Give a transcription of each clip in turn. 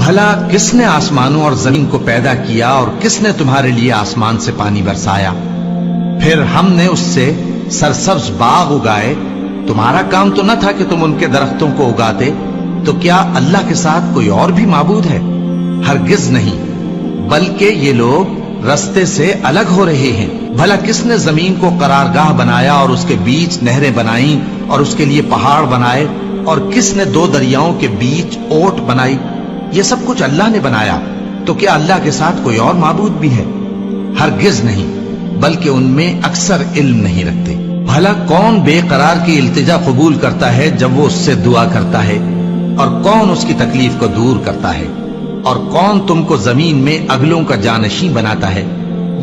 بھلا کس نے آسمانوں اور زمین کو پیدا کیا اور کس نے تمہارے لیے آسمان سے پانی برسایا؟ پھر ہم نے اس سے سرسبز باغ اگائے۔ تمہارا کام تو نہ تھا کہ تم ان کے درختوں کو اگاتے؟ تو کیا اللہ کے ساتھ کوئی اور بھی معبود ہے؟ ہرگز نہیں، بلکہ یہ لوگ رستے سے الگ ہو رہے ہیں۔ بھلا کس نے زمین کو قرارگاہ بنایا اور اس کے بیچ نہریں بنائیں اور اس کے لیے پہاڑ بنائے، اور کس نے دو دریاؤں کے بیچ اوٹ بنائی؟ یہ سب کچھ اللہ نے بنایا۔ تو کیا اللہ کے ساتھ کوئی اور معبود بھی ہے؟ ہرگز نہیں، بلکہ ان میں اکثر علم نہیں رکھتے۔ بھلا کون بے قرار کی التجا قبول کرتا ہے جب وہ اس سے دعا کرتا ہے؟ اور کون اس کی تکلیف کو دور کرتا ہے؟ اور کون تم کو زمین میں اگلوں کا جانشین بناتا ہے؟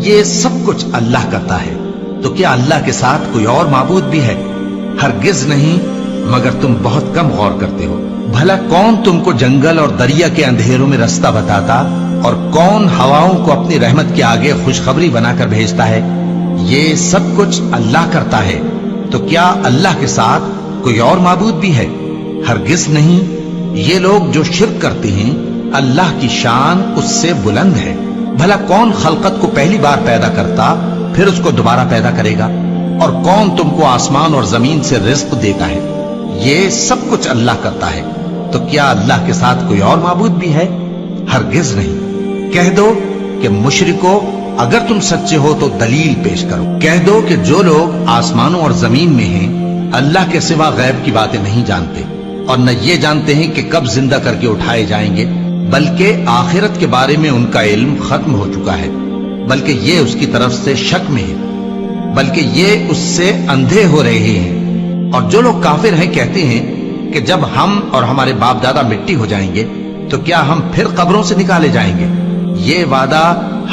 یہ سب کچھ اللہ کرتا ہے۔ تو کیا اللہ کے ساتھ کوئی اور معبود بھی ہے؟ ہرگز نہیں، مگر تم بہت کم غور کرتے ہو۔ بھلا کون تم کو جنگل اور دریا کے اندھیروں میں رستہ بتاتا، اور کون ہواؤں کو اپنی رحمت کے آگے خوشخبری بنا کر بھیجتا ہے؟ یہ سب کچھ اللہ کرتا ہے۔ تو کیا اللہ کے ساتھ کوئی اور معبود بھی ہے؟ ہرگز نہیں۔ یہ لوگ جو شرک کرتے ہیں، اللہ کی شان اس سے بلند ہے۔ بھلا کون خلقت کو پہلی بار پیدا کرتا پھر اس کو دوبارہ پیدا کرے گا؟ اور کون تم کو آسمان اور زمین سے رزق دیتا ہے؟ یہ سب کچھ اللہ کرتا ہے۔ تو کیا اللہ کے ساتھ کوئی اور معبود بھی ہے؟ ہرگز نہیں۔ کہہ دو کہ مشرکو، اگر تم سچے ہو تو دلیل پیش کرو۔ کہہ دو کہ جو لوگ آسمانوں اور زمین میں ہیں اللہ کے سوا غیب کی باتیں نہیں جانتے، اور نہ یہ جانتے ہیں کہ کب زندہ کر کے اٹھائے جائیں گے، بلکہ آخرت کے بارے میں ان کا علم ختم ہو چکا ہے، بلکہ یہ اس کی طرف سے شک میں ہے، بلکہ یہ اس سے اندھے ہو رہے ہیں۔ اور جو لوگ کافر ہیں کہتے ہیں کہ جب ہم اور ہمارے باپ دادا مٹی ہو جائیں گے تو کیا ہم پھر قبروں سے نکالے جائیں گے؟ یہ وعدہ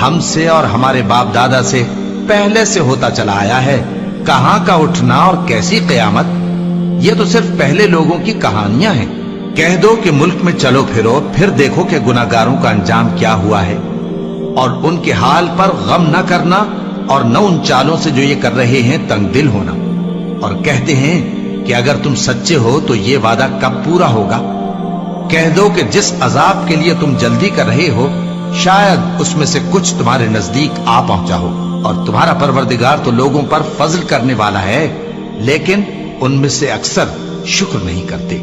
ہم سے اور ہمارے باپ دادا سے پہلے سے ہوتا چلا آیا ہے۔ کہاں کا اٹھنا اور کیسی قیامت؟ یہ تو صرف پہلے لوگوں کی کہانیاں ہیں۔ کہہ دو کہ ملک میں چلو پھرو، پھر دیکھو کہ گناہگاروں کا انجام کیا ہوا ہے، اور ان کے حال پر غم نہ کرنا، اور نہ ان چالوں سے جو یہ کر رہے ہیں تنگ دل ہونا۔ اور کہتے ہیں کہ اگر تم سچے ہو تو یہ وعدہ کب پورا ہوگا؟ کہہ دو کہ جس عذاب کے لیے تم جلدی کر رہے ہو شاید اس میں سے کچھ تمہارے نزدیک آ پہنچا ہو، اور تمہارا پروردگار تو لوگوں پر فضل کرنے والا ہے، لیکن ان میں سے اکثر شکر نہیں کرتے۔